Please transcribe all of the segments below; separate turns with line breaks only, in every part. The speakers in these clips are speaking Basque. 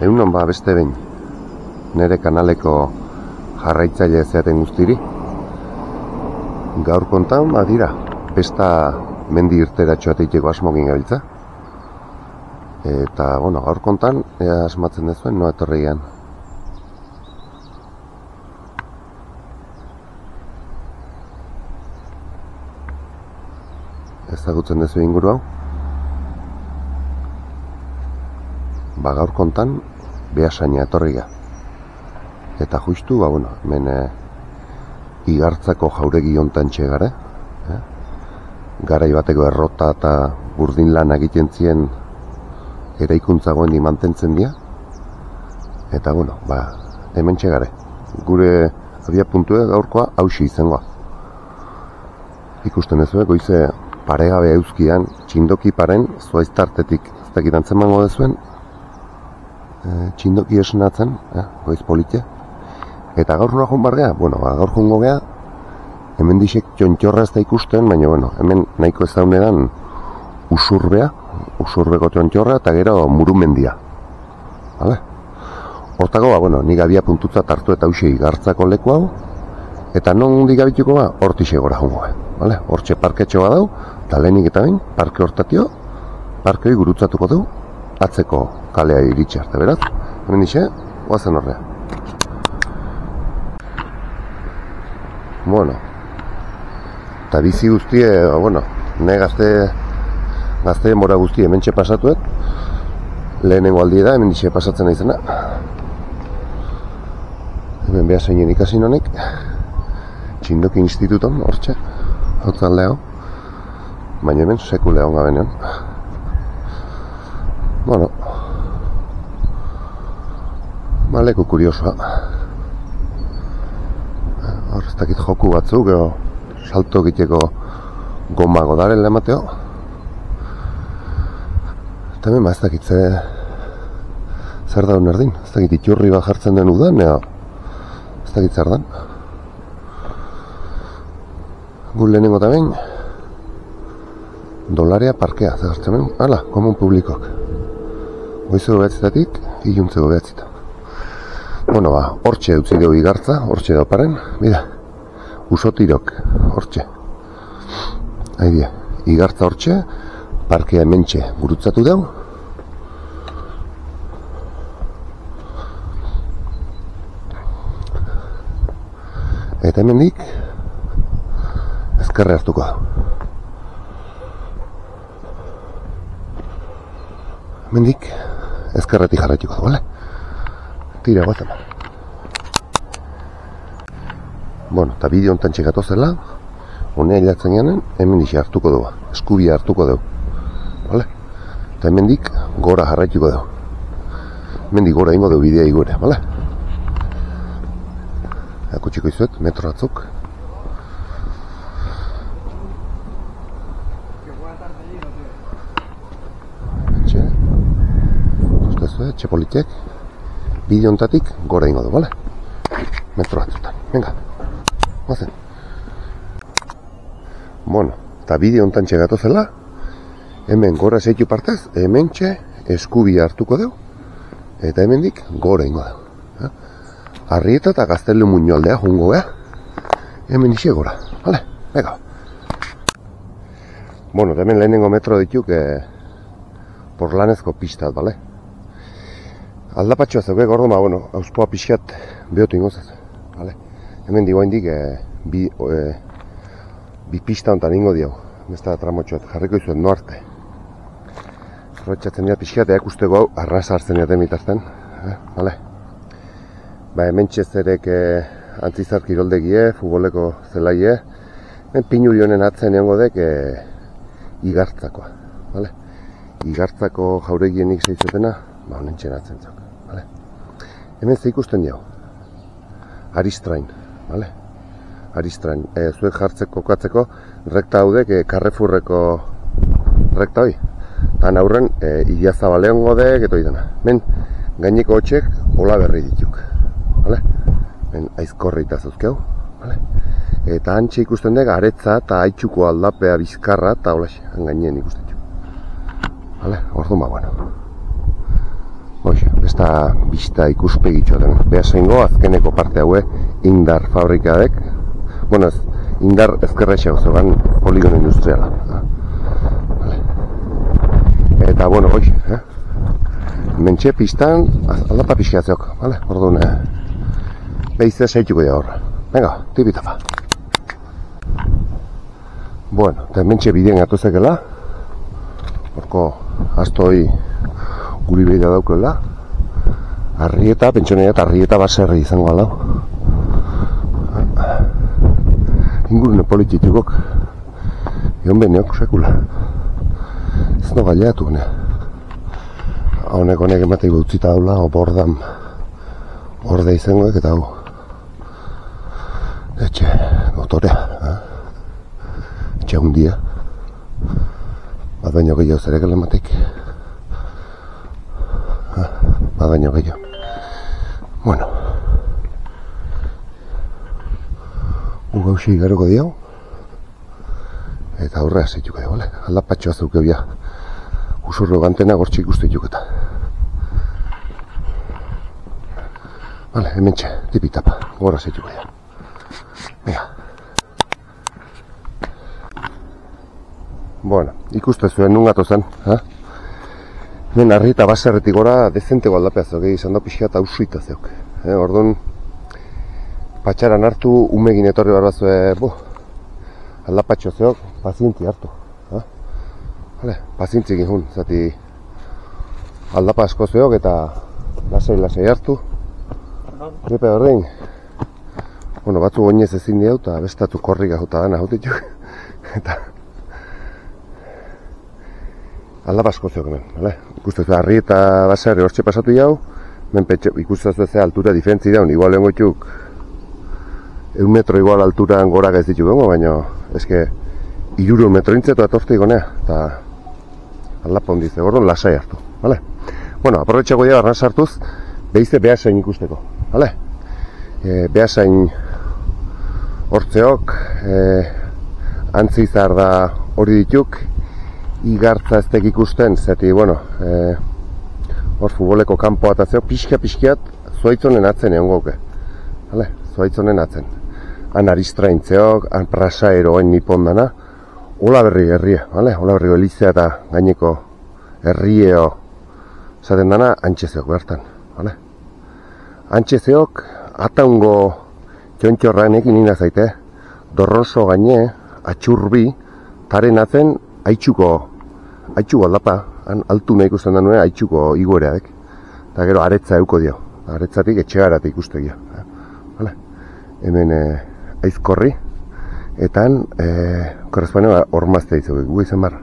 Egunon beste behin nire kanaleko jarraitzaile zeaten guztiri. Gaur kontan badira besta mendi irteratxoa teiteko asmokin gabiltza. Eta, gaur kontan asmatzen dezuen noa etorreian. Ezagutzen dezu inguru hau. Gaur kontan Beasaina etorria. Eta justu, hemen igartzako jauregi hontan txegare. Garai bateko errota eta burdin lan egiten zien eraikuntza goendi mantentzen dira. Eta, hemen txegare. Gure abia puntue gaurkoa hausi izangoa. Ikusten ez goize paregabe euskian, txindoki paren, zuaiztartetik ez dakit antzemango dezuen, txindoki esnatzen, goiz politia. Eta gaur noa joan bargea? Gaur joango gea, hemen disek txontxorra ez da ikusten, baina hemen nahiko ez daunedan usurbea, usurbeko txontxorra, eta gero murumendia. Hortako, nik abia puntutza hartu eta hausi igartzako leku hau, eta non digabituko hortixe gora joango gea. Hortxe parketxo bat dau, eta lehenik eta behin, parke hortatio, parkei gurutzatuko du, atzeko kalea iritsi arte, beraz? Hemen dixe, oazen horrea. Eta bizi guztie, ne gazte mora guztie hemen txe pasatuet, lehenengo aldi da, hemen dixe pasatzen naizena. Hemen Beasainen ikasin honek, Txindoki instituton, hortxe, hau talde hau, baina hemen sekule hon gabenean. Leku kuriosoa. Hor ez dakit joku batzuk, salto egiteko goma godaren lemateo. Eta hemen ez dakit zer daun erdin, ez dakit iturri bat jartzen den udan, ez dakit zer dan. Gu lehenengo eta behin, dolarea parkea, zagartzen behin, komun publikok. Goizego behatzitatik, iluntzego behatzita. Hortxe utzi dugu igartza, hortxe dauparen, bida, usotirok, hortxe. Haidia, igartza hortxe, parkea hementxe gurutzatu dugu. Eta hemendik, ezkerre hartuko dugu. Hemendik, ezkerretik jarraituko dugu, bale? Tira, guazen. Eta bideo honetan txekatu zela, honea hilatzen janen, hemendik hartuko dugu, eskubia hartuko dugu. Eta hemendik gora jarraituko dugu. Hemendik gora ingo dugu bidea igure, bale? Akutsiko izuet, metro batzuk. Etxe politiek, bideo honetatik gora ingo du, bale? Metro batzutan, venga, guazen. Eta bideo honetan txegatu zela, hemen gora zeitu partez, hemen txe eskubia hartuko dugu, eta hemendik gora ingo dugu. Arrieta eta Gaztelu Muñoaldea jungo gea, hemen ixe gora, bale? Venga. Eta hemen lehenengo metro dituk porlanezko pistat, bale? Aldapatxoa zeuge, gordo auspoa pixkat behotu ingozaz. Hemen digo indik bi pista honetan ingo diau. Ez da tramotxoat, jarriko izuet noarte. Horretxatzen dira pixkat eak usteko hau arrasa hartzen jaten mitazten. Hemen txezerek antzizar kiroldegie, futboleko zelaie. Hemen pinuri honen atzen egongo dek igartzakoa. Igartzako jauregienik zeizutena, honen txen atzen zok. Hemen ze ikusten diau, Aristrain, Aristrain, zuek jartzeko kokatzeko rekta haudek Carrefourreko rekta hoi. Han aurren Idiazabaleon godek eta idana. Men gaineko hotxek hola berri dituk. Men aizkorri eta zuzkeu. Eta hantxe ikusten dek aretza eta haitxuko aldapea bizkarra eta holaxe, han gainen ikusten dituk. Orduan Besta pista ikuspegitxo den. Beasaingo azkeneko parte haue indar fabrikadek, bueno ez, indar ezkerretxe gozogan poligono industriala. Eta bueno, hoi, mentxe pistan aldapa pixkatzeok, vale? Orduan, behize saituko dira horra. Venga, tipitapa. Bueno, eta mentxe bidean gatuzekela, horko astoi guri behida daukela, Arrieta, pentsonea eta Arrieta baserri izango alau. Ingurune polititukok, egon beneok sekula. Ez no gaileatu, ne? Honek ematei utzita daula, bordan orde izangoek eta hau. Etxe, motorea, etxe hundia. Bat baino gehiago zerek elematik. Bat baino gehiago. Bueno. Gauzi igaroko diau. Eta aurrea zeituko diau, bale? Aldapatxoa zeuke bia. Usurro gantena gortxe ikustetuk eta. Bale, hemen txe, tipitapa. Gorra zeituko diau. Venga. Bueno, ikuste zuen nun gato zen, hemen Arrieta baserretik gora dezenteko aldapea zeuk, izan da pixka eta usuita zeuk. Orduan, patxaran hartu, umegin etorri barba zue, aldapatxo zeok, pazientzi hartu. Pazientzik ihun, zati aldapa asko zeok eta lasai hartu. Epe horrein, batzu goinez ezin diau eta bestatu korrika jota dana jautituk. Eta aldapa asko zeok hemen, bale? Ikustezu Arrieta baserri hortxe pasatu jau, ikustezu ez altura diferentzi daun, igual lehen goituk 1 metro igual alturan gora ez ditu bengo, baina eske 3 metro intzetu atorte igonea, eta aldapa hondize, gordon lasai hartu, bale? Bueno, aprobetxako dira barna sartuz, behize Beasain ikusteko, bale? Beasain hortzeok, antzizar da hori dituk, igartza eztek ikusten, zeti, hor futboleko kanpoa eta zeok, pixkiat, zuaitzonen atzen egon goke. Zuaitzonen atzen. Han aristraintzeok, han prasaero hain nipon dana, hola berri herria, hola berri elizea eta gaineko herrieo zaten dana, antxezeok bertan. Antxezeok, ataungo txontxorranekin nina zaite, dorroso gaine, atxurbi, taren atzen, haitxuko aldapa, altu nahi ikusten da nuen, haitxuko igoereak. Eta gero aretza euko dio, aretzatik etxegarat ikustegia. Hemen aizkorri, eta korresponea ormaztea izango, gu izan barra.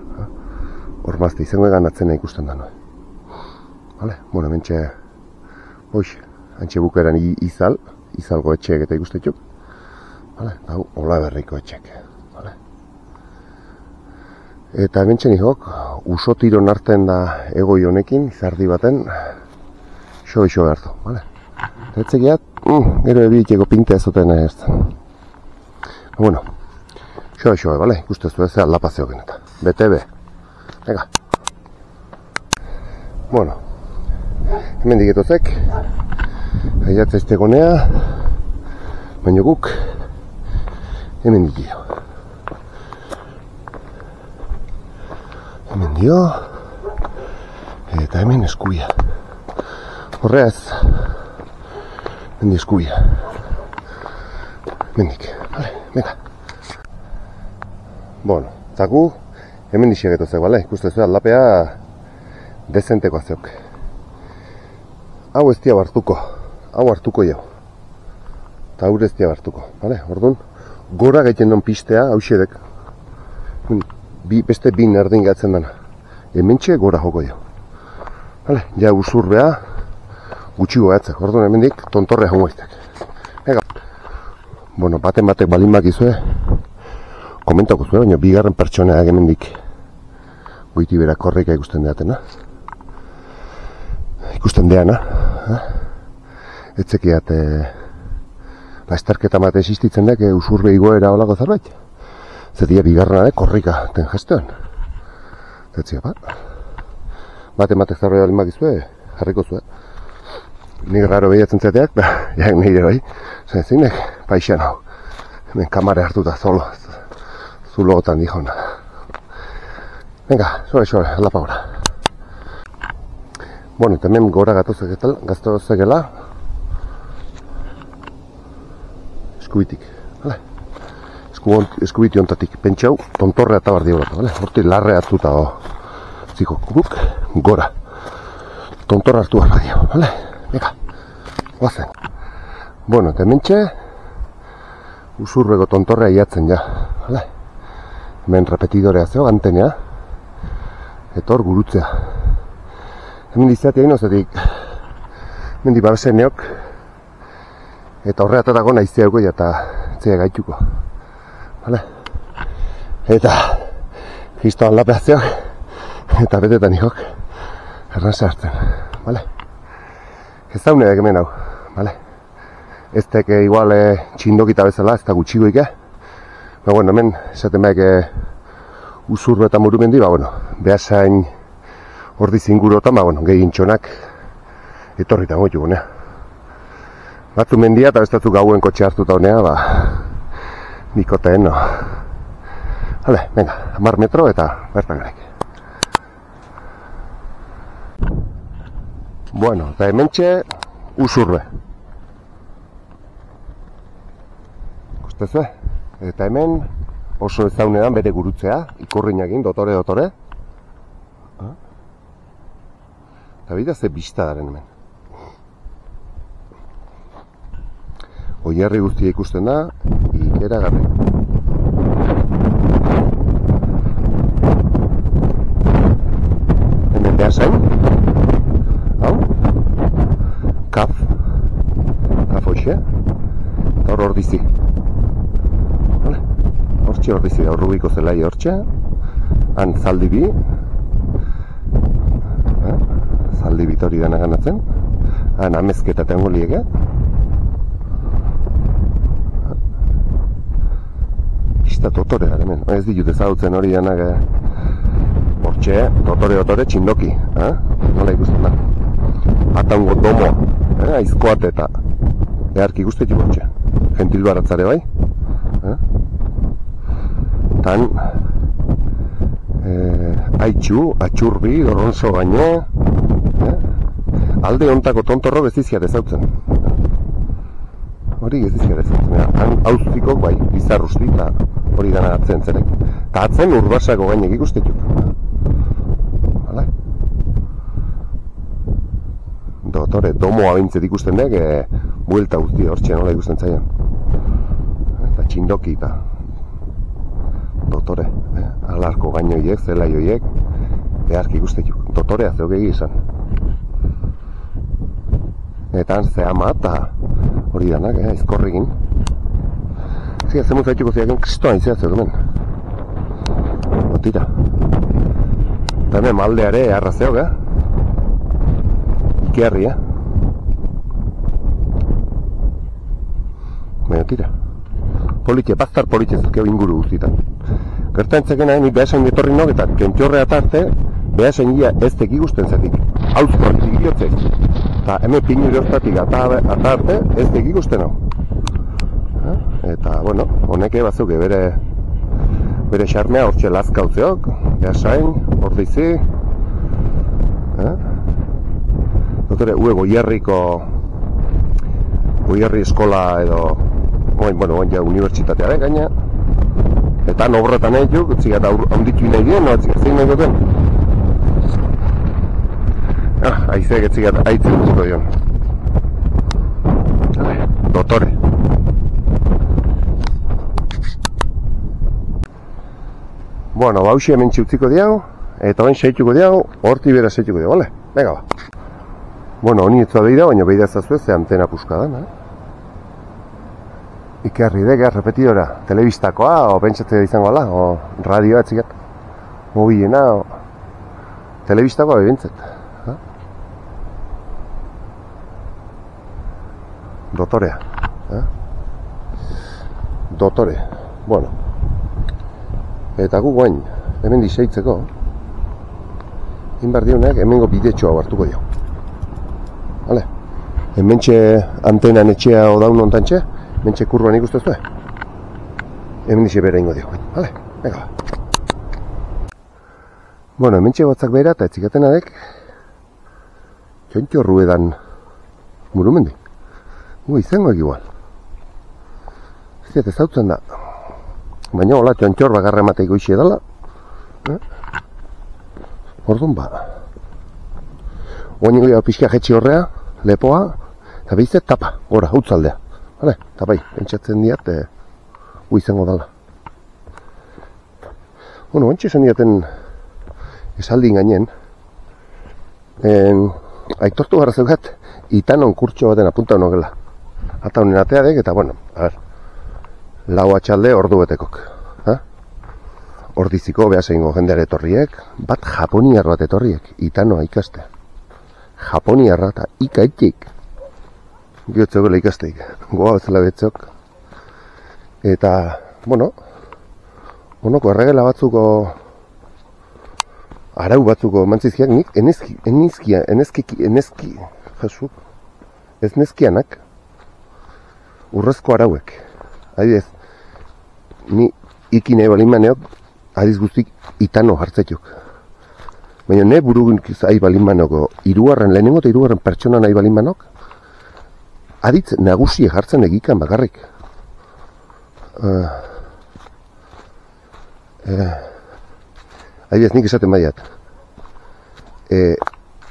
Ormaztea izango egan atzena ikusten da nuen. Bueno, mentxe, antxe bukeran izalgo etxeek eta ikustetuk. Hau, hola berriko etxeek. Eta hemen nihok, usotiron arten da egoi honekin, izardi baten, xo hartu, bale? Eta etzekiat, gero ebiteko pintea zuten ezten. Bueno, xo, bale? Ikustezu ez, aldapa zeoken eta. BTB. Ega. Bueno, hemen digetozek, aiatzaizte gonea, baina guk, hemen dikio. Hemen dio, eta hemen eskuia. Horreaz, hemen di eskuia. Hemendik, bale, venga. Bueno, zaku, hemen di segetozek, bale, ikustezu aldapea dezenteko azeok. Hau ez dia hartuko, hau hartuko jau. Eta hau ez dia hartuko, bale, orduan, gora gaiten don pistea, hau xedek. Beste bin erdin gatzen dana. Hementxe gora joko jo. Ja usurbea gutxi gogatzek. Orduan hemendik tontorrea jongoiztek. Bueno, batek balin bakizue, komentako zuen, baina bigarren pertsoneak hemendik goiti bera korrika ikusten deatena. Ikusten deana. Etzekiat lasterketa mate existitzen dek usurbe igoera olako zerbait. Zetia bigarrenare korrika ten gestoan. Zetia, batek zerbait balin bakizue, jarriko zuen. Nik raro behiatzen zateak, da, jak nire bai. Zeinek, paixan hau. Hemen kamara hartuta zulogotan dijona. Venga, sobe, lapa gora. Bueno, eta hemen gora gaztozekela. Eskubitik, vale? Eskubiti ontatik, pentsau, tontorrea eta bardi horretu, vale? Horti larre hartuta ziko kubuk, gora. Tontorra hartu bardi hau, vale? Venga, guazen. Bueno, eta hementxe, usurbeko tontorrea iatzen ja, vale? Hemen repetidorea zeo, gantenea, eta hor gurutzea. Hemen dizatea inozetik, hemen di babeseneok, eta horreatatako naizteako eta zea gaituko. Vale? Eta kristoan lapeazioak, eta betetan ikok, erranza hartzen. Vale? Ez daune hemen hau, vale? Ez teke igual txindokita bezala, ez da gutxigoik, Ba, bueno, hemen, esaten behek usurro eta murumendi, ba, bueno, behasain ordiz inguruotan, ba, bueno, gehien txonak etorritan goitu gonea. Batzu mendia eta bestatzuk gauen kotxe hartuta honea, ba, nikoteen, no. Hale, venga, 10 metro eta bertan garek. Bueno, eta hementxe usurbe. Ikustezue? Eta hemen oso ezaunean bere gurutzea, ikurriñakin, dotore. Eta bida ze bista daren hemen. Oierri guztia ikusten da, ikeragarri. Hemen behasain, hau, kaf hoxe, eta hor ordizi. Hortxe ordizi da, Rubiko zelai hortxe, han zaldibi, zaldibi hori dena ganatzen, han amezketa eta engolieke, pista dotore gara hemen, ez ditut ezagutzen hori denak hortxe, dotore txindoki, nola ikusten da. Atango domo, aizkoat eta beharki ikustetik hortxe, gentil baratzare bai. Tan haitxu, atxurbi, dorronzo gaine, alde hontako tontorro beziziat ezautzen. Hori geziziat ezautzen, han hauztikok bai, bizarrusti eta hori dena atzen zerek. Eta atzen urbasako gainek ikustetuk. Hala? Dotore, domoa bintzet ikusten dek, buelta guztia hortxe nola ikusten zaian. Eta txindoki eta dotore, alarko gainoiek, zelaioiek, beharki ikustetuk. Dotorea zeogegi izan. Eta han zehama eta hori danak, izkorrigin. Zia, zemuz haituko ziaken kristoan izia zegoen. Tira. Eta hemen maldeare arrazeok, Ikerri, Baina tira. Politxe, baztar politxe zuzkeo inguru guztietan. Gertaentzeken nahi, behasain etorri nok eta kentxorrea tarte, behasain ia ez teki guztien zetik. Hauzkorritik iotzez. Eta hemen pinuri hortatik atarte ez teki guztien hau. Eta, bueno, honeke bazuke bere xarmea hortxe lazkautzeok, behasain, ordizi. Dotore, Goierri eskola edo, bueno, ja unibertsitatearen gaina. Eta nobretan egin, zigat haunditu nahi dien, zein nahi duten? Aizeak etzigat haitzen duzko dion. Dotore. Bueno, hausi hemen txutziko diau, eta hain seituko diau, horti bera seituko diau, bale? Venga ba. Bueno, honi etzua behida, baina behida ezazue, ze antena puskadan, Ikerri dek, repetidora, telebistakoa, o pentsatzea izango ala, o radioa etzikat, mobilena, o telebistakoa bebintzet. Dotorea. Dotore. Bueno. Eta gu guain, hemen diseitzeko, inbardionak hemengo bidetxoa hartuko dio. Vale? Hementxe antenan etxea odaun ontantxe, hementxe kurban ikusten zuen. Hemen dixe bera ingo dio, vale? Venga, ba. Bueno, hementxe batzak behera eta etzikatenadek txontxo ruedan murumendi. Izango igual. Ez zautzen da. Baina hola txontxor bagarra emateiko ixe edala. Orduan ba. Oain ingo pixka jetxi horrea, lepoa, eta behizet tapa, gora, hutzaldea. Vale, tapai, pentsatzen diat, izango dala. Bueno, ontsi esan diaten esaldin gainen, aitortu gara zeugat, itanon kurtxo baten apunta honogela. Ata honen ateadek, eta bueno, a ver, lau atxalde ordu betekok. Ordiziko behasengo jendeare etorriek, bat japoniar bat etorriek, itanoa ikaste. Japoniarra eta ikaitxik. Giotzogela ikasteik, goa bezala betzok. Eta, bueno, onoko erregela batzuko, arau batzuko mantzizkiak nik, ez neskianak, urrezko arauek. Adidez, ni ikine balin maneok, adiz guztik itano hartzetuk. Baina ne burugun zai balin manoko, lehenengo eta irugarren pertsona nahi balin manok, aditz nagusiek hartzen egikan bakarrik. Adibidez, nik esaten badiat.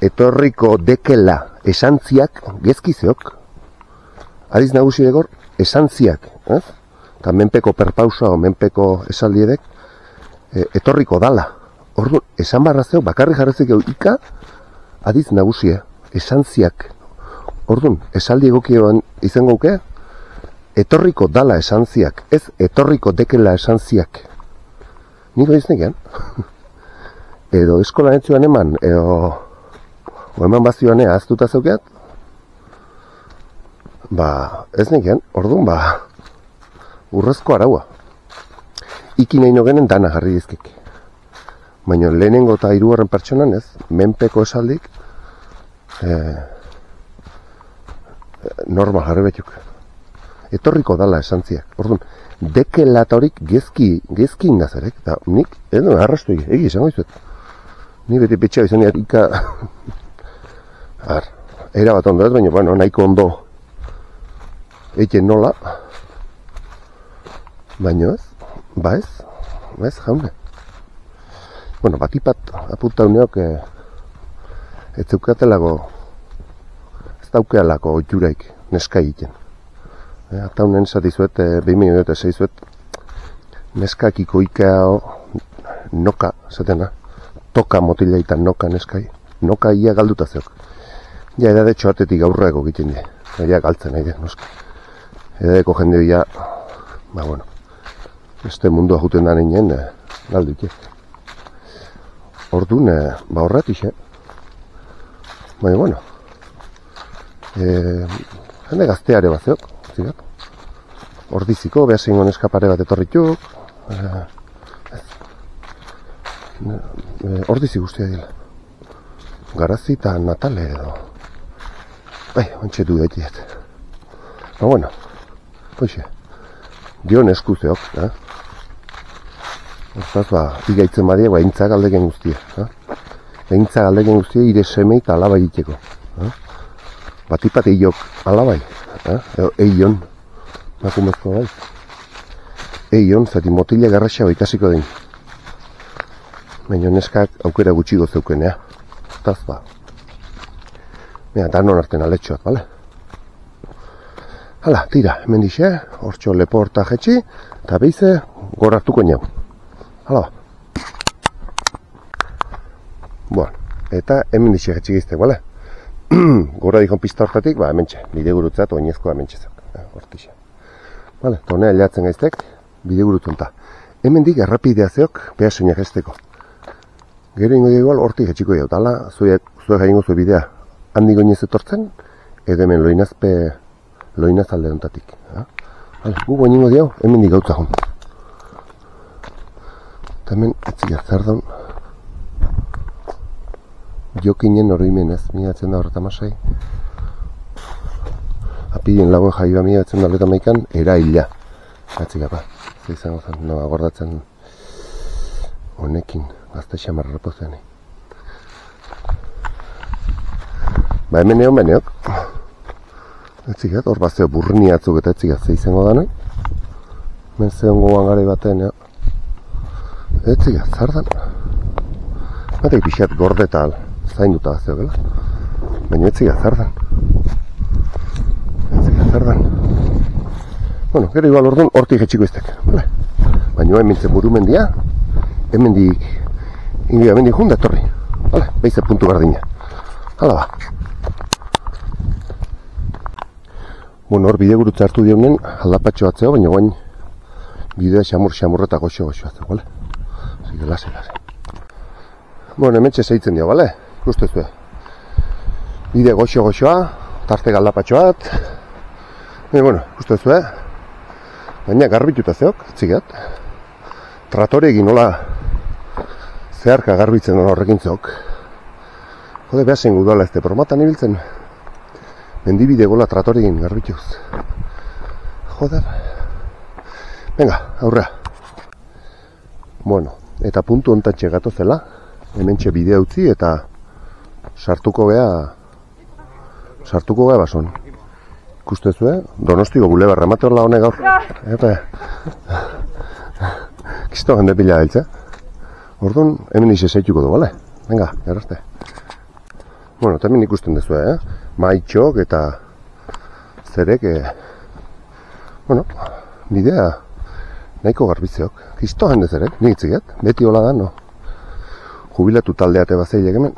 Etorriko dekela esantziak gezkizeok, adiz nagusi egor esantziak, eta menpeko perpausa o menpeko esaldiedek, etorriko dala. Orduan, esan barrazeo, bakarri jarrezik ika, adiz nagusia, esantziak. Orduan, esaldi egokioan izango uke, etorriko dala esantziak, ez etorriko dekela esantziak. Niko iznekean. Edo eskola netzuan eman, edo eman bazioan ahaztuta zeukeat, ez nekean, orduan, urrezko araua. Iki nahi nogenen dana jarri dizkik. Baina lehenengo eta hirugarren pertsonan ez, menpeko esaldik normal jarri betuk. Etorriko dala esantziak. Orduan, dekelatorik gezki ingazarek, eta nik, arrastu egi izango izuet. Ni beti petxea izan diat ika, era bat ondo ez, baina bueno, nahiko ondo eiken nola, baina ez, ez jaune. Bueno, batipat apunta uneok ez zeukatelago, ez daukealako oituraik neska egiten. Eta honen esatizuet, 2006 neskak ikoikao noka, zatena, toka motileitan noka neskai. Noka ia galduta zeok. Ja, edade txoatetik aurreko egiten die. Ja, galtzen nahi de, noska. Edadeko jende ja, bueno, este mundua juten da ninen, galduik. Orduan, horretixe. Baina, bueno, jende gazteare bat zeok, zigat. Ordiziko, behasengon eskapare bat etorrituk. Ordizi guztia dila. Garazi eta Natale edo. Ontsetu daitiet. Bueno, hoxe. Dion eskuzeok, Hortaz, igaitzen badiak, eintza galdeken guztia. Eintza galdeken guztia ire semei eta alaba egiteko. Batipat eiok alabai. Edo eion. Makumezko bai. Eion, zati motila garraxago ikasiko den. Baina neskak aukera gutxi gozeuken, Hortaz, danon arten aletxoak, bale? Hala, tira, hemen dixe, hortxo lepo horta jetxi, eta behize gora hartuko inau. Hala ba. Bueno, eta hemen dixe jetxi giztek, bale? Gora dikon pista hortatik, hemen txe, bide gurutzat, oinezkoa hemen txezak, hortixe. Bale, eta honea hilatzen gaiztek, bide gurutzonta. Hemen dik errapidea zeok, behasoinak ezteko. Gero ingo igual hortik jetxiko jau, tala, zuek gaingo zuen bidea handik oinez etortzen, edo hemen loinaz alde ontatik. Gu goingo diau, hemen dik gautza hon. Eta hemen, etzik atzardon, jokinen hori menez, miratzen da horreta masai. apilien lauen jaiba mila betzen daleta maikan, eraila. Gatzikapa, ze izango zen, no, agordatzen honekin, gazte xamar repozean. Ba, hemen egon beneok. Etzikat, hor bazeo burni atzuk eta etzikat, ze izango da nahi. Hemen zeon gogoan gare batean, ja. Etzikat, zardan. Batek pixat gordetal, zainduta bazeo, gela. Baina etzikat, zardan. Etzikat, zardan. Bueno, gero igual orduan hortik etxiko iztek, vale? Baina hemen burumendia, hemendik junda etorri, vale? Beize puntu berdina. Hala ba. Bueno, hor bide gurutza hartu dionen aldapatxo batzeo, baina guain bidea xamur eta goxo atzeo, vale? Así que lase. Bueno, hemen txeseitzen dio, vale? Ikustezue. Bide goxoa, tarte galdapatxo bat. Bueno, ikustezue. Baina garbituta zeok, etzigat. Tratore egin nola zeharka garbitzen nola horrekin zeok. Jode, behasen gudala ez de promatan ibiltzen. Mendibide gola tratore egin garbituz. Joder. Venga, aurra. Bueno, eta puntu ontatxe gatozela. Hementxe bidea utzi eta sartuko gea bason. Ikustezue, Donostiko bulebarra emate horla honek gaur. Eta kisto gende pila gaitza. Orduan, hemen ize zeituko du, bale? Venga, errazte. Bueno, eta hemen ikusten dezue, maitxok eta zerek, bueno, bidea nahiko garbitzeok. Kisto gende zerek, nik itziket, beti hola da, no? Jubilatu taldeate bazeilek hemen.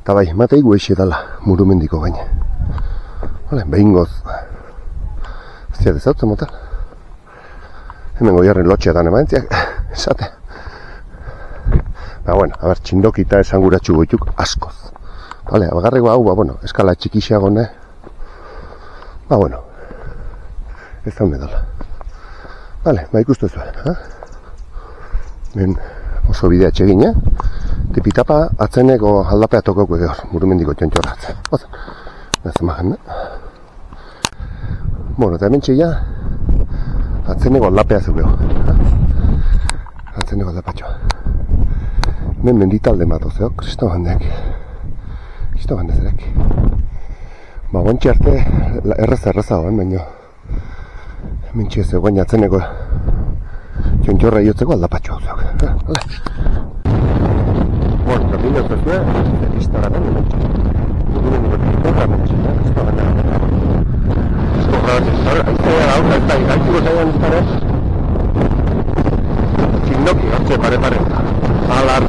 Eta bai, matei gueixe dala, murumendiko gaine. Vale, behin goz. Zia dezautzen motel. Hemen goiarren lotxeetan emaentziak, esate. Ba, bueno, a ber, txindoki eta esanguratxu goituk askoz. Vale, agarrego hau, ba, bueno, eskala txikixeagone. Ba, bueno, ez daune dala. Vale, ba, ikustu zuen, ben oso bidea txegin, tipitapa atzeneko aldapea tokoko egor, murumendiko txontxorra atzen. Ozen, ez emagen, Bueno, eta hemen txeia atzeneko aldapea zukego. Atzeneko aldapatxoa. Hemen menditalde matozeok, kristo gandeak. Kristo gandezerek. Ba, guantxe arte erreza hoen, baino hemen txea zegoen atzeneko txontxorra iotzeko aldapatxoa zeok. Bueno, eta bine zezue, zerista garen hemen txea. Guduren bertikorra hemen txea, kristo gandeak. Gaitiko zailan izan txindoki, hartze pare alar.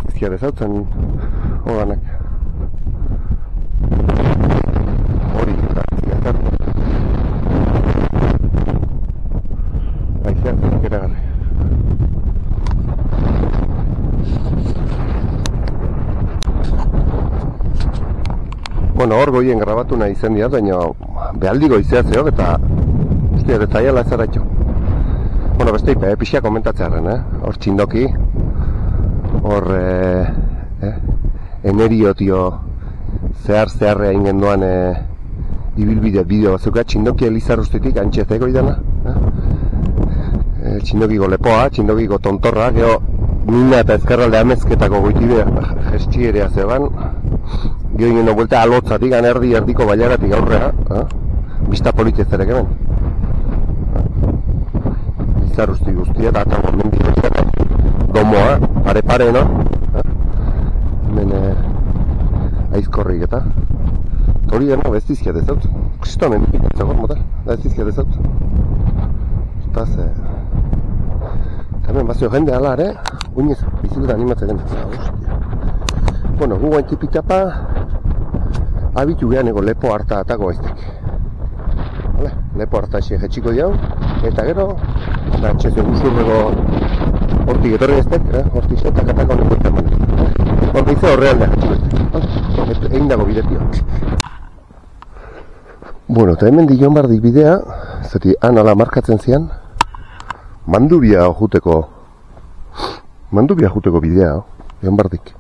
Zizkiar ezautzen hoganak. Hori gartziak. Aizeak, geragarri. Bueno, hor goien grabatu nahi izen diat, baina behaldi goizea zeok eta ustia detaiala ez aratxo. Bueno, beste ipe, pixia komentatzearen, hor txindoki. Hor, eneriotio zeharrea ingen duan ibilbide bideo batzuk, txindoki elizar ustetik antxezeko idana. Txindokiko lepoa, txindokiko tontorra, geho mina eta ezkerralde amezketako goitibea gestierea zeban. Geho ingen no buelta alotzatik, erdiko bailaratik aurrea, bista politezerek hemen. Izar usti guztia eta atago mendik domoa, pare-pare, no? Hemen aizkorrik eta hori dena bestizkia dezaut. Kristonen ipitzago, mota, da bestizkia dezaut. Eta hemen bazio jende ala ere, uinez bizikuta animatzen gena. Bueno, gu gain tipitapa abitu gehan ego lepo harta atako aiztek. Lepo harta esi jetxiko diau, eta gero, eta txezio guzurrego hortik etorri eztek, hortik zetak atako neko eta eman. Hortik ze horrealdea jetxiko eztek. Egin dago bidetio. Bueno, eta hemen dion bardik bidea, zeti han ala markatzen zian, mandubia juteko bidea, dion bardik.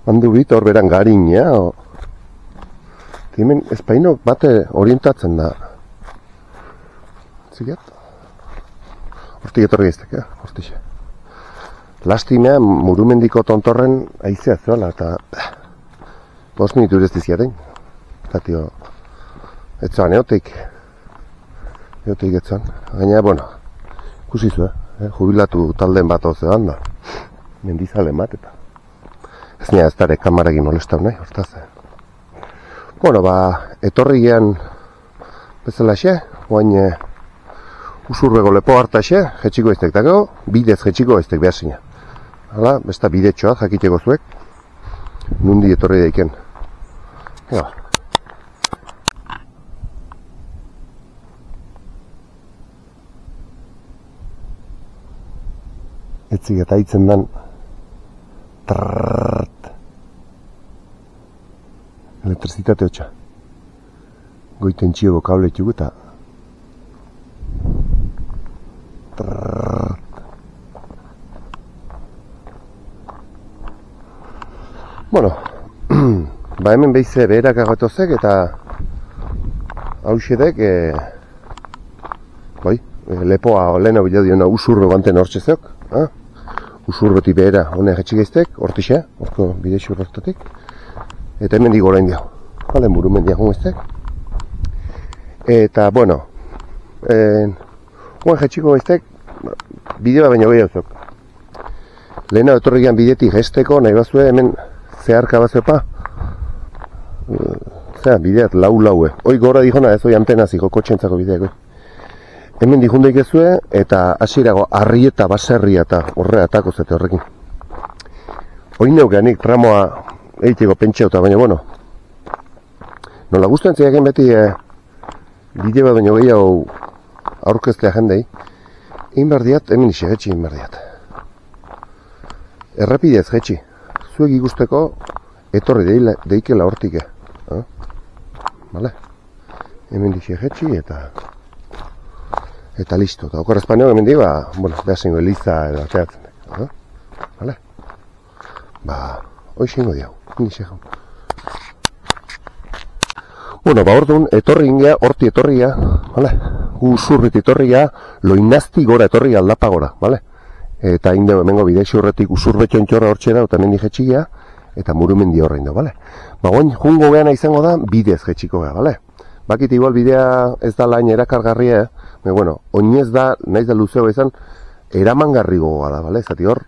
Mandubit hor beran garinea, hemen espaino bate orientatzen da. Zigat? Hortik etorri eztek, hortixe. Lastimea Murumendiko tontorren aizea zoala, eta 5 minutu ureztiziaten. Eta tio, etzoan, eotik etzoan. Gaina, bueno, ikusi zu, jubilatu talden bat ozean da. Mendizale bat, eta ez nire ez dara kamaragin molestau nahi, hortaz. Bueno, etorri gehan bezala xe, oain usurbego lepo harta xe, jetxiko eztek dago, bidez jetxiko eztek behar zina. Hala, besta bidetxoa jakiteko zuek, nundi etorri daiken. Ega. Etzik eta hitzen dan elektrizitate hotxa. Goiten txiego kable txugu eta bueno, hemen behize beherak agatozek eta hausedek lepoa lehena bila diona usurro banten hortxe zeok, usurroti behera honek etxigeiztek, hortixe, horko bidexu hortatik, eta hemen digo orain diau, Murumendia jungeztek. Eta, bueno, guen jetxiko eztek, bideo baino gehiago zok. Lehena etorri gian bidetik gesteko, nahi bazue hemen zeharka bazeopa, bideat lau-laue. Hoi gora dijona ez, hoi antenaziko kotxentzako bideak, hemen dihundeik ezue, eta hasierago arrieta, baserria eta horrea atako zete horrekin. Hoi neukeanik tramoa egiteko pentsauta, baina, bueno, nola guztuen ziaken beti bide bat baino gehiago aurkeztea jendei, egin behar diat, hemen isi jetxi egin behar diat. Errepidez jetxi, zuek ikusteko etorri deikela hortike. Vale? Hemen isi jetxi eta listo. Eta okor espaneo hemen di, behar zingo eliza edo ateatzen. Vale? Hoi zingo diau, inixe jau. Bueno, orduan, etorri ingia, horti etorria, vale? Usurrit etorria, loinazti gora etorria aldapa gora, vale? Eta indeo hemengo bidexi horretik usurbetxoen txorra hortxera, eta mendi jetxigia, eta Murumendi horra indeo, vale? Goin, jungo geana izango da, bidez jetxiko geha, vale? Bakit igual bidea ez da lain erakargarria, bueno, oinez da, naiz da luzeo izan, eramangarri gogoa da, vale? Zati hor,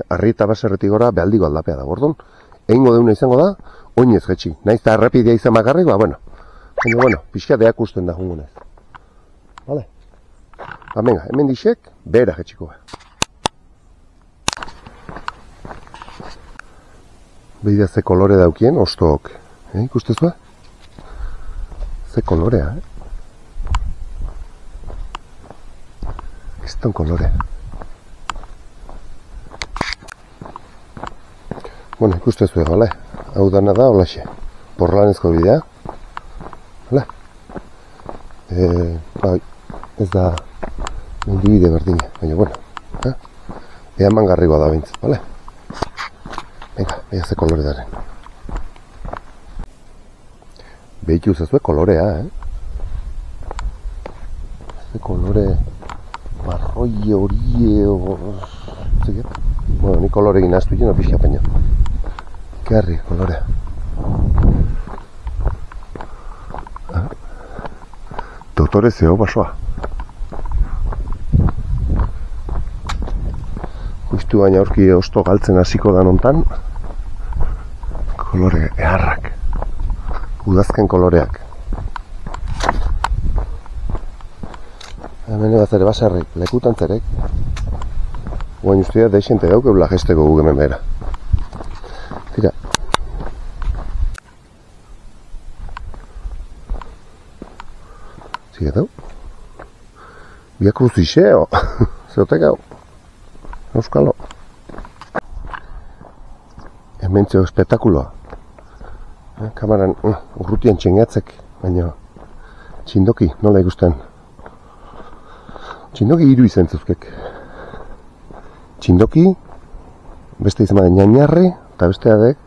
arri eta baserretik gora, behaldiko aldapea da, orduan, egingo deuna izango da, oinez jetxi. Naiz eta errepidea izan bakarrik, bueno, pixka deak usten da jungunez. Vale? Venga, hemen dixek, behera jetxiko. Behida ze kolore daukien, ostok. Ikustezua? Ze kolorea, Kiston kolore. Bueno, ikustezua, vale? Hau dana da, holaxe. Porlanezko bidea. Hala? Ez da mundibide berdina, baina, bueno. Ea mangarrigoa da bintzat, bale? Venga, ea ze kolore daren. Behitu zazue kolorea, Ze kolore marroi horie zeget? Bueno, ni kolore egin aztu jena pixka baina. Kerri, kolorea. Doktore zeo basoa. Justu baina aurki osto galtzen hasiko da nontan. Kolore eharrak. Udazken koloreak. Hemen bat ere basarrik, lekutantzerek. Guain ustea deixente daukegula gesteko gu hemen behera. Tira. Zigetau. Biak kruzixeo. Zeotek hau. Euskalo. Hemen zeo espetakuloa. Kamaran urrutien txengatzek, baina txindoki, nola ikusten. Txindoki hiru izen zuzkek. Txindoki, beste izan baden ñañarri, eta beste adek,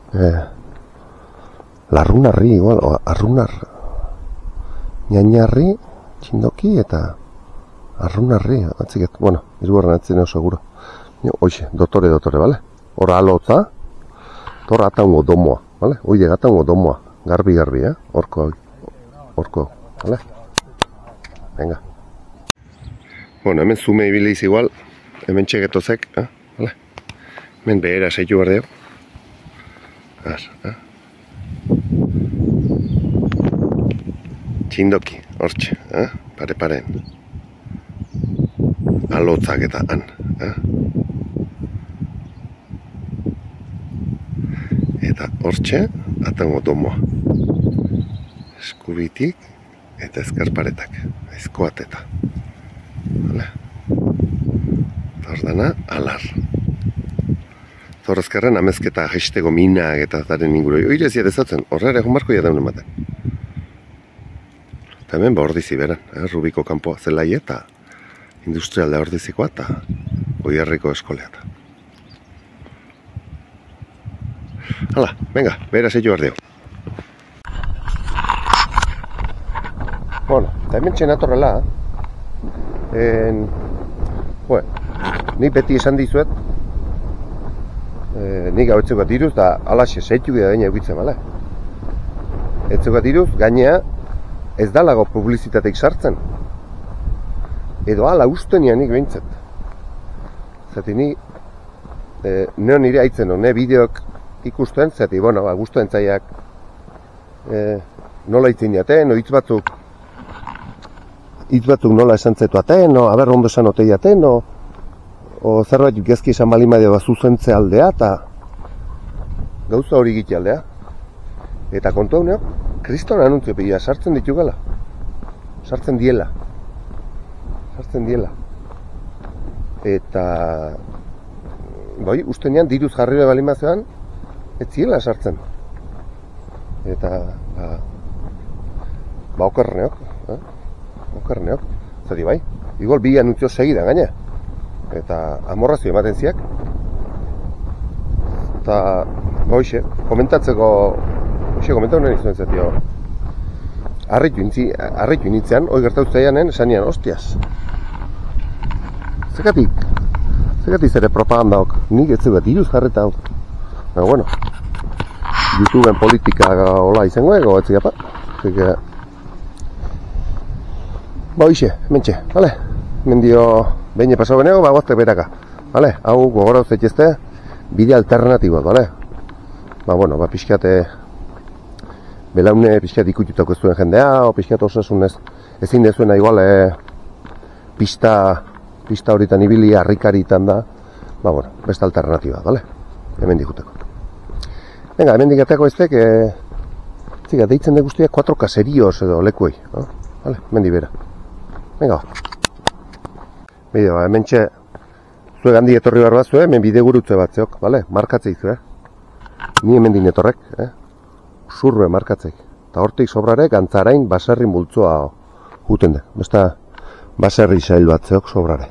larrunarri, igual, o arrunar. Ñañarri, txindoki eta arrunarri, atziket, bueno, irugarren atzien oso seguro. Hoxe, dotore, bale? Hora alotza, torra ataungo domoa, bale? Oide gataungo domoa, garbi, horko, bale? Venga. Bueno, hemen zume ibiliz igual, hemen txegetozek, bale? Hemen behera saitu behar dugu. Txindoki, hortxe, pare-paren. Alotzak eta han, Eta hortxe, atango domoa. Eskubitik eta ezkarparetak, ezkoateta. Tordana, alar. Torrezkarren amezketa jaisteko minak eta zaren inguroi. Oire ziat ezatzen, horre egon barko jadaun ematen. Eta hemen ba ordizi beran, Rubiko kanpoa zelai eta industrialda ordizikoa eta Oiarriko eskolea. Hala, venga, behera zeitu behar dugu. Bueno, eta hemen txenatorrela, nik beti esan dizuet, nik hau etzukat diruz, da alaxe zeitu bida daina eukitzen, bale? Etzukat diruz, gainea ez dalago publizitateik sartzen. Edo ala uste nik behintzat. Zati ni, neo nire haitzen, ne bideok ikusten, zati, bueno, guztu entzaiak nola hitzen jaten, hitz batzuk nola esan zetuaten, aber ondo esan otei jaten, o zerbait gezki esan balimadea bat zuzentze aldea, eta gauza hori giti aldea. Eta kontu hau neo, kriston anuntzio pila sartzen ditugala. Sartzen diela. Eta bai, uste nian diruz jarri balimazioan, ez ziela sartzen. Eta okerneok. Zati bai, igual bi anuntzio segidan gaina. Eta amorrazio ematen ziak. Eta hoxe, komentatu nahi zuen zatio. Arritu initzean, hoi gertatu zaianen, esanian, hostias. Zekatik zere propagandaok, nik ez zugat iruz jarreta hau. Baina, bueno, YouTubeen politika hola izango ego, ez zigapa. Ba, hoxe, mentxe, bale? Mendio, behin pasau benego, ba, goztek beraka. Bale, hau gogorau zaitezte, bide alternatiboa, bale? Ba, bueno, ba, pixkate, belaune pixkat ikututako ez duen jendea, o pixkat osasunez, ezin dezuena igual, pista horitan ibili harrikaritan da, ba, bueno, beste alternatiba, bale? Hemen dikuteko. Venga, hemen dikateko eztek, ziga, deitzen de guztiak 4K serioz edo lekuei, bale? Hemen dibera. Venga, bide, ba, hemen txe, zuek handi etorri behar bat zuen, hemen bide gurutze bat zeok, bale? Markatzei zuen, ni hemen dinetorrek, zurbe markatzei. Eta hortik sobrarek antzarain baserrin bultzoa juten de. Besta baserri sail bat zeok sobrare.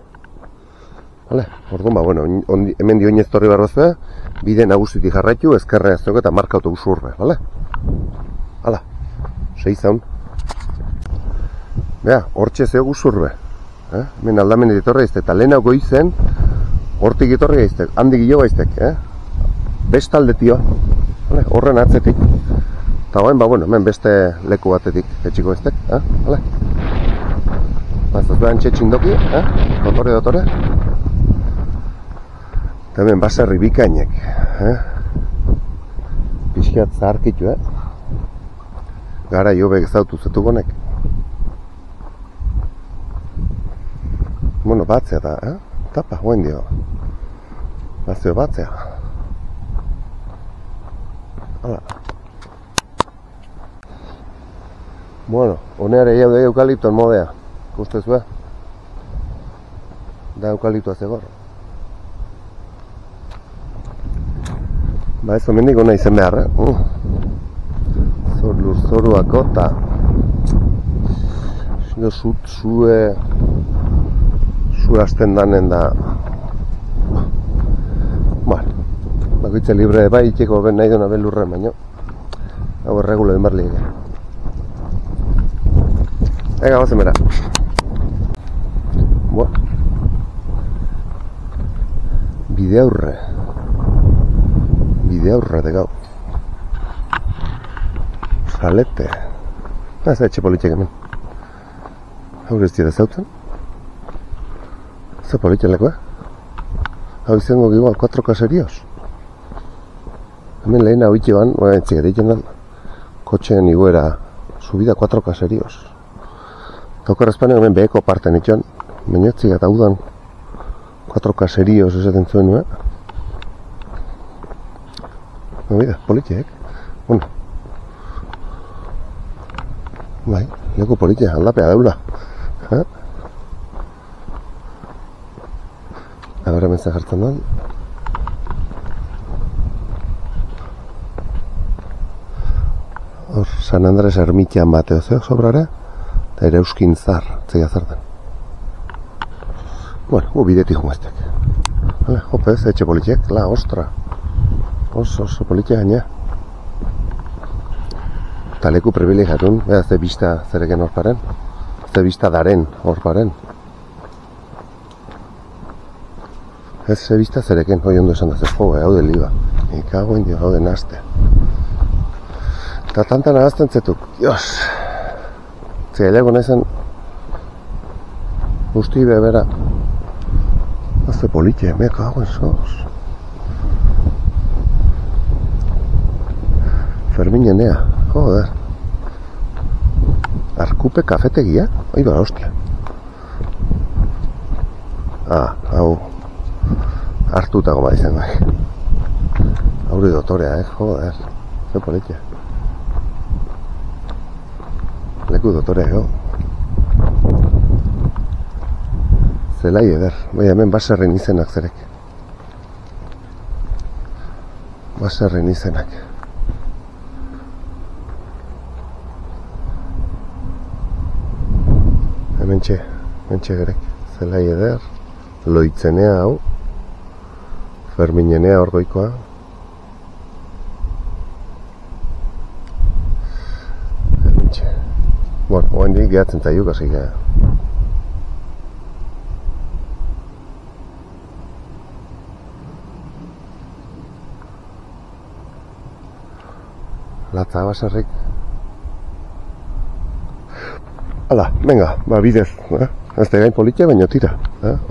Vale? Orduan, ba, bueno, hemen dio inez torri behar bat bide nagusitik jarraitu, ezkerrean zeok eta markatu zurbe, vale? Hala, seizan. Bea, hortxe zeok zurbe. Hemen aldamen etorri izte, eta lehen hau goizen, hortik etorri gaiztek, handik hilo gaiztek, bestalde tio, horren atzetik. Eta goen, ba, bueno, hemen beste leku batetik etxiko gaiztek, vale? Ba, ez duan txetxindoki, dotore. Eta hemen baserri bikainek. Pixkiat zaharkitu, Gara jobek ezautu zetugonek. Bueno, batzea da, Tapa, hoen dio. Bazio batzea. Hala. Bueno, honeare jaude eukaliptoan modea. Ustezue? Da eukaliptoa zegor. Ba ez omendik hona izen behar, Lurzoruako eta zue hasten danen da. Bueno, bakoitze libre bai itxeko ben nahi duna ben lurren baino. Hau erregulo den barli ere. Ega, bazen bera. Bueno. Bide aurre de gau. Salete. Ez etxe politxek hemen. Hau ez dira zautzen. Ze politxen lekoa. Hau izango igual 4 caseríos. Hemen lehen hau itxe ban, entzik egiten dan, kotxean iguera subida 4 caseríos. Taukar Espainiak hemen beheko parten itxoan, bainotzik eta udan 4 caseríos esaten zuen nuen. Bida, politxek. Bueno. Bai, leku politxek, aldapea daula. Abera menza jartzen duen. Hor, San Andres ermitian bateo zeo sobrare, eta ere euskin zar, zeia zer den. Bueno, bidetik jumaztek. Hope ez, etxe politxek, la, ostra. Oso politxek gaina. Eta leku privilegiatun, ze bista zereken horparen, ze bista daren horparen. Ez ze bista zereken, hoi ondo esan da zer jo, hau de liba. Ikago indio, hau de nazte. Eta tantan ahazten zetuk, Dios! Zegailago nahizen guzti bebera. Azte politxe, me kago en soz. Ferminenea, joder. Arkupe kafetegia? Oi ba, hostia. Hau hartutako bat izan bai. Hauri dotorea, joder. Ze politxe. Leku dotorea, jo. Zelai eder. Bai, hemen baserren izenak zerek. Baserren izenak. Hementxe gerek. Zelai eder. Loitzenea hau. Ferminenea orgoikoa. Hementxe. Bueno, oen dik gehatzen zaiuk, hasi gara. Latza baserrik. Hala, venga, bidez. Ez da gain politia, baino tira.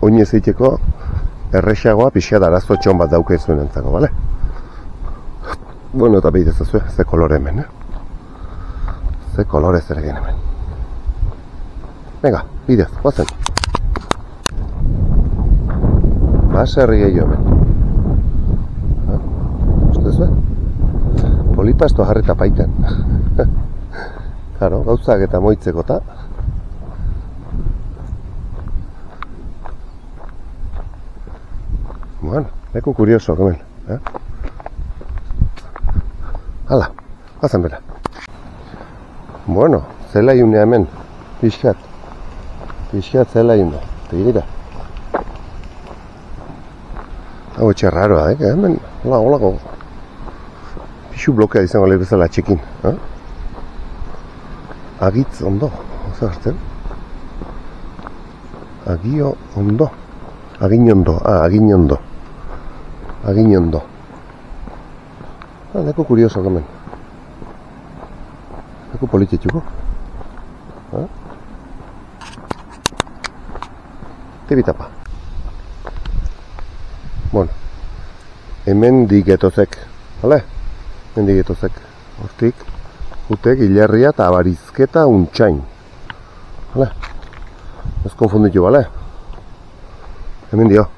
Oinez eiteko errexagoa pixea da arazo txon bat dauke zuen entzako, bale? Bueno, eta bidez azue, ze kolore hemen, Ze kolore zer egin hemen. Venga, bidez, guazen. Baserri gehiago hemen. Uste zuen? Polipasto jarreta paiten. Claro, gauzak eta moitzeko eta. Bueno, leku kurioso hemen. Hala, hazen bera. Bueno, zela iunea hemen. Pixkat zela iunea. Tegira. Hau etxe raroa, hemen. Holako. Pixu blokea izango lehi bezala txekin. Agitz ondo. Oza hartzen. Agio ondo. Aginondo. Aginondo. Aginondo. Leku kurioso hemen. Leku politxetxuko. Tibitapa. Bueno. hemen digetozek, bale? Hemen digetozek, hortik, jutek, hilerria eta barizketa untxain, bale? Ez konfunditu, bale? Hemen dio.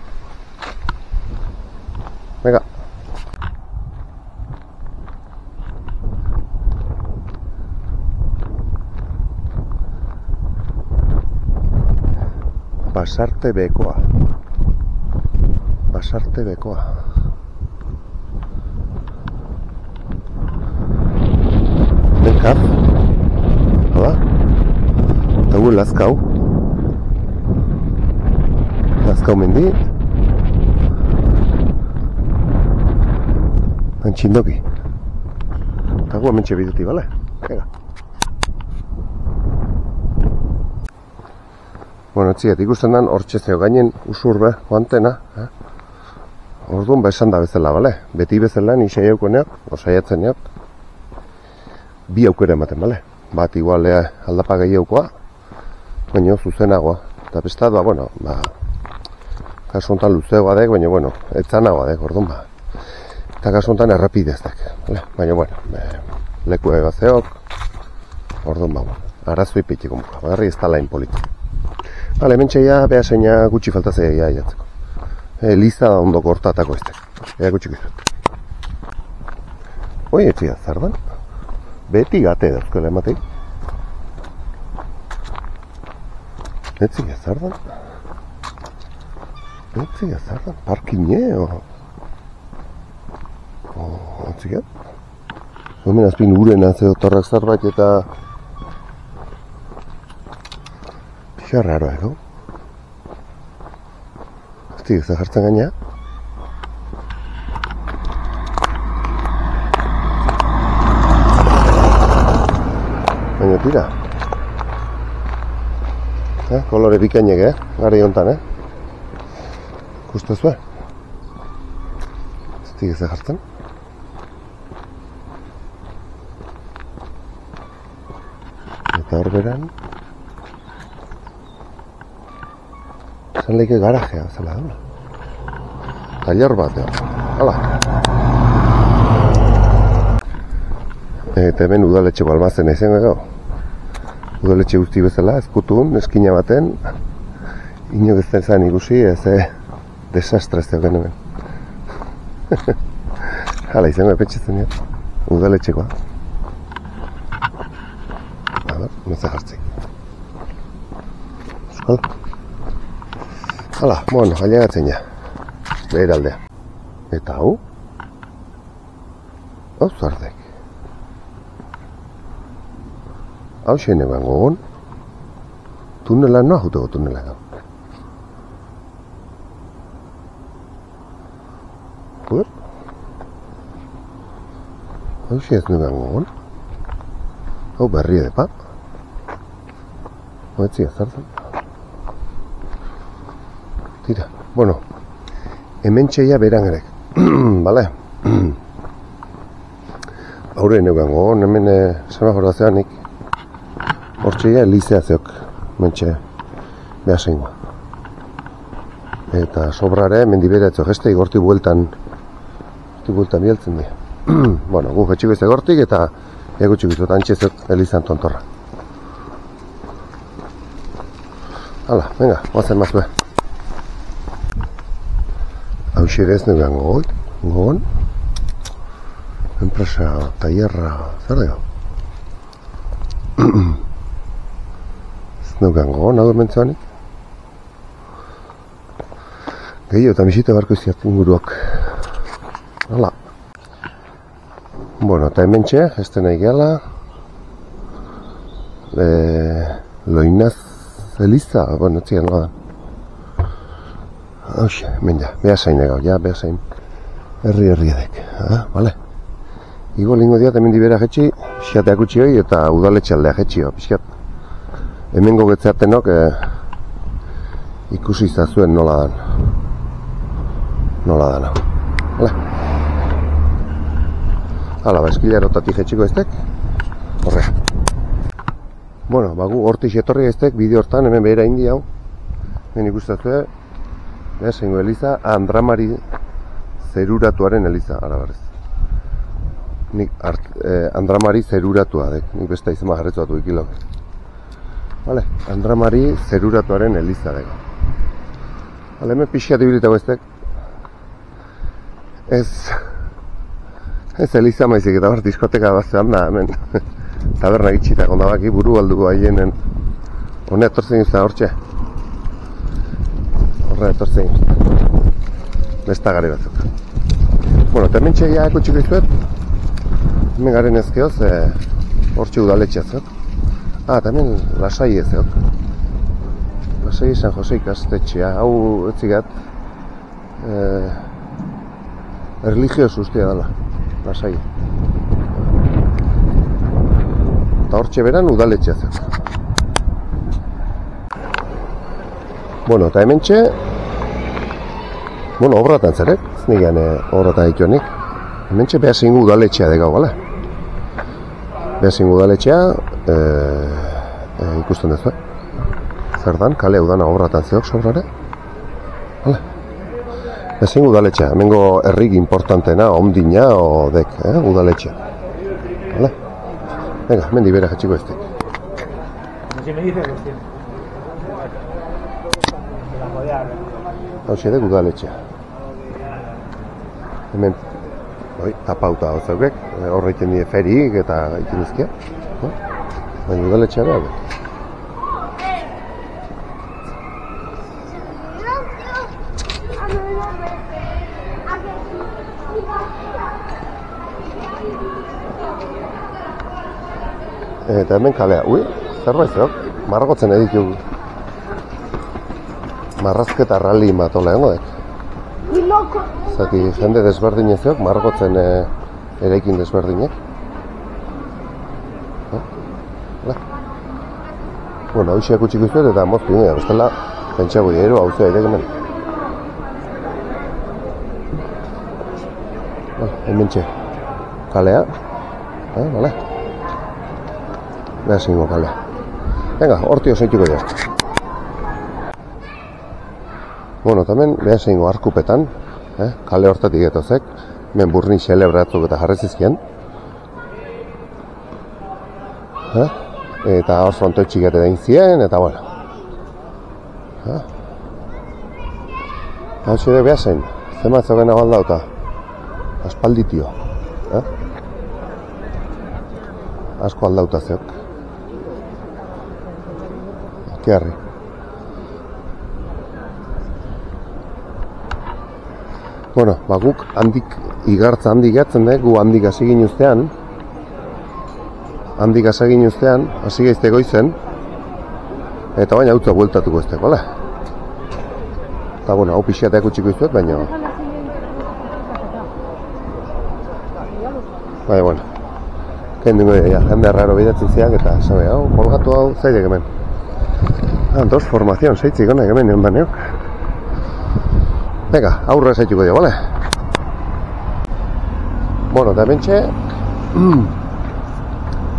Venga. Basarte bekoa. Basarte bekoa. Benkar. Hala. Eta Lazkau. Lazkau mendi. Antxindoki. Eta gu hementxe biduti, bale? Venga. Bueno, etziet, ikusten dan hortxe zeo gainen usurbe, guantena. Orduan ba esan da bezala, bale? Beti bezala, ni saiauko neok, saiatzen neok. Bi aukera ematen, bale? Bat igual aldapa gehiagoa, baina zuzenagoa. Eta bestat, ba, bueno, ba, kasu honetan luzegoa dek, baina, bueno, etzanagoa dek, orduan, ba. Eta kasu honetan errapideztek, bale? Baina, bueno, leku egazeok, orduan, ba, bueno, arazoi pitiko muka, bagarri ez talain politik. Bale, hemen txeia, beha seina gutxi faltazea jatzeko. Liza da ondo kortatako ez tek. Ea gutxik izut. Oi, etxia, zardan? Beti gate dauzkoela emateik. Etxia, zardan? Etxia, zardan? Parkine, o... Etxia? Hemen azpin uren azeo torrak zarbait eta... Pixar raroa, ego? Ez da jartzen gaina. Baina tira. Kolore bikainek, gari hontan, Ikustu zuen. Ez da jartzen. Eta hor beran. Zan leike garajea, zela da. Taller bat, hala. Eta hemen udaletxeko almazen ezen gau. Udaletxe guzti bezala, ezkutun, eskina baten. Inok ez zen ikusi, ez desastre ez dugu hemen. Hala, izango epetxetzen dira. Udaletxekoa. A ber, neze jartzik. Euskal. Hala, bueno, ailegatzen ja. Behir aldea. Eta hau? Hau zardek. Hau xene bango hon. Tunela noa juteko tunela gau. Hur? Hau xe ez nu bango hon. Hau berri edepa. Hau etzi azartzen. Tira, bueno, hemen txeia beran gerek, bale? Haure neugango, hemen semafora zeanik, hor txeia elizea zeok, hemen txe, beha zeingoa. Eta sobrare, mendibera etzo geste, igorti bueltan bialtzen dira. Bueno, gu jetxiko ez egortik eta egutxik izot, antxezok elizan tontorra. Hala, venga, guazen mazue. Hau xere ez negan gogon. Enpresa, tallerra, zer dugu? Ez negan gogon, hau ementzuanik. Gehiago eta misita barko iziat inguruak. Hala. Bueno, eta hemen txe, ez dena egiala. Loinaz eliza, bueno, ez ziren lodan. Hauxe, hemen ja, behasain egau, ja, behasain. Herri edek, bale? Igo lingo diat, hemen dibera jetxi, pixkateak utxi hoi eta udaletxe aldea jetxi hoi, pixkat. Hemen gogetzeatenok ikusi izazuen nola dan. Nola dan hau, bale? Hala, ba, eskilarotatik jetxiko eztek, horrea. Bueno, bagu hortik etorri eztek, bideo hortan, hemen behera indi hau. Hemen ikustazue, behasengo eliza, Andramari Zeruratuaren eliza, arabarez. Nik Andramari Zeruratua dek, nik besta izan jarretzu batu ikilok. Vale, Andramari Zeruratuaren eliza dek. Vale, hemen pixkat ibilitago eztek. Ez eliza maizik eta hor diskoteka bat zehan da, hemen. Taberna gitxitak ondabaki buru alduko haienen. Hone etortzen izan hortxe. Horre etortzen izan. Besta gari batzuk. Bueno, eta hemen txegia ekutxiko izuet. Hemen garen ezkeoz, hortxe udaletxea zeok. Eta hemen Lasai ezeok. Lasai San Jose ikastetxea. Hau etzigat erlijioz ustea dela. Lasai. Eta hortxe beran udaletxea zeok. Bueno, eta hemen txe, bueno, obratan zerek, ez nigean obratan dituenik. Hemen txe Beasaingo udaletxea degau, gala? Beasaingo udaletxea, ikusten duzu, zer dan, kale udana obratan zeok sobrare. Hala. Beasaingo udaletxea, hemengo herrik importantena, ondina o dek, udaletxea. Hala. Venga, mendi bera jatxiko ez dek. Hau dek udaletxea. Hemen tapauta hau zaukek, horre iten die ferik eta iten dizkia. Baina udaletxea da. Eta hemen kalea, zerbait zeok, margotzen editu. Marrazketa rally matola egongo dek. Zati jende desberdinezeok, margotzen eraikin desberdinek. Bueno, hau xeak utxik uzuet eta moztu nire, bestela pentsago dira, hau zua edek hemen. Hemen txe, kalea. Bale? Beasaingo kalea. Venga, hortio zeituko dira. Bueno, tamen Beasaingo arkupetan, kale hortatik etozek, hemen burni xelebratzuk eta jarri zizkien. Eta hor frontoi txikete dain zien, eta bueno. Hau txede Beasain, zema zogen hau aldauta, aspalditio. Asko aldauta zeok. Kearri. Bueno, guk igartza handik gatzen gu handik hasi ginuztean, hasi gaizte goizen, eta baina hau bueltatuko ezteko, bale? Eta, bueno, hau pixiateak utxiko izuet, baina... Baina, bueno, kendingo dira, jende raro bidatzen ziak, eta, sabe, hau, kolgatu hau, zaidek hemen. Dos formazion, zeitzik honek hemen, egon baneok. Venga, aurra zaituko dira, bale? Bueno, eta hemen txe,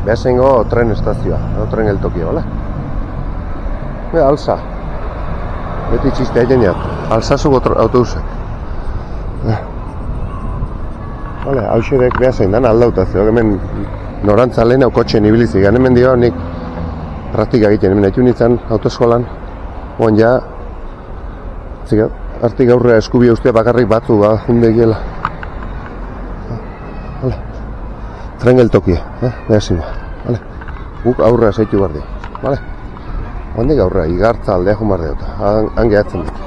Beasaingo tren estazioa, tren geltokia, bale? Alza. Beti txistea egin jat, alzazuk autobusek. Bale, hau xerek Beasain dan aldautazio, hemen norantza lehen hau kotxen ibilizik, hemen dio nik praktika egiten, hemen haitu nintzen autoeskolan, oan ja, zikat, artik aurrea eskubia ustea bakarrik batzu junde giela. Tren geltokia, Beasaingo, vale? Guk aurrea zaitu bardi, vale? Handik aurrea, igartza aldea jun bardi eta, han gehatzen dit.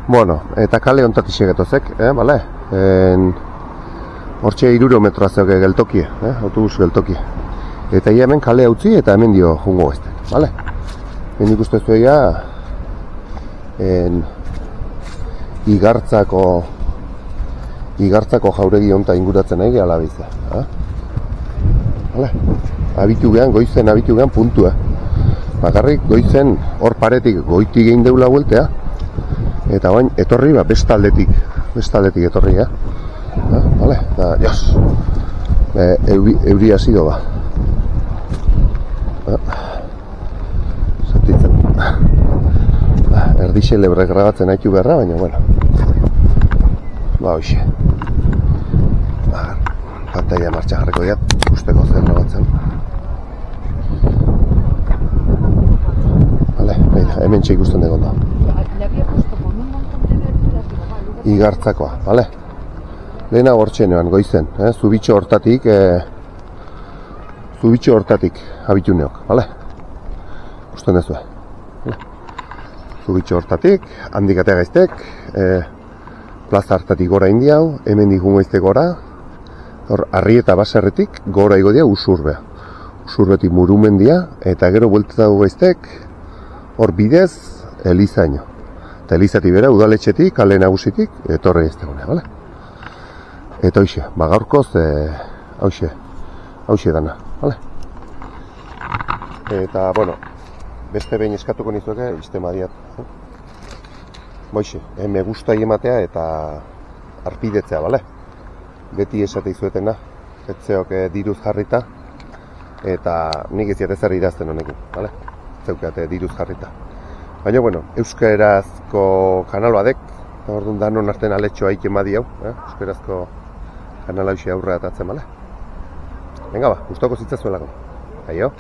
Bueno, eta kale ontatik getozek, vale? Hortxe 3 metroa zeuke geltokia, autobus geltokia. Eta ia hemen kale utzi eta hemen dio jungo ezten, vale? Hemen ikustu ez duia, igartzako jauregi honta inguratzen nahi gehala bizia. Abitu gehan, goizen abitu gehan puntua. Bakarrik goizen hor paretik goitik egin deula bueltea. Eta bain, etorri, bestaldetik etorri, Vale, eta, jos, euria zido ba. Zatitzen. Erdixe lebre grabatzen haitu beharra, baina, bueno. Ba, hoxe. Pantalla martxa jarriko diat, usteko zer grabatzen. Vale, hemen txe ikusten dugu da. Igartzakoa, vale? Lehena hortxe neoan, goizen, zubitxo hortatik habitu neok, vale? Usten dezue. Zubitxo hortatik, handik atea gaiztek, plaza hartatik gora indiau, hemen digun gaiztek gora, hor, arri eta baserretik gora igo dia Usurbea. Usurbetik Murumendia, eta gero bueltatu gaiztek, hor bidez, Elizaino. Eta Elizatik bera, udaletxetik, kale nagusitik, etorre ez tegune, bale? Eta hoxe, gaurkoz, hoxe dana, bale? Eta, bueno, beste behin eskatuko nizueke, iztema diat. Boixe, me gustai ematea eta arpidetzea, bale? Beti esate izuetena, etzeok diruz jarrita, eta nik ez ezer idazten honekin, bale? Zeukeate diruz jarrita. Baina, bueno, euskarazko kanal badek, orduan danon artean aletxoa iken badi hau, euskarazko kanal hauxe aurrera atatzen, bale? Venga ba, gustoko zitzazuelako. Aio!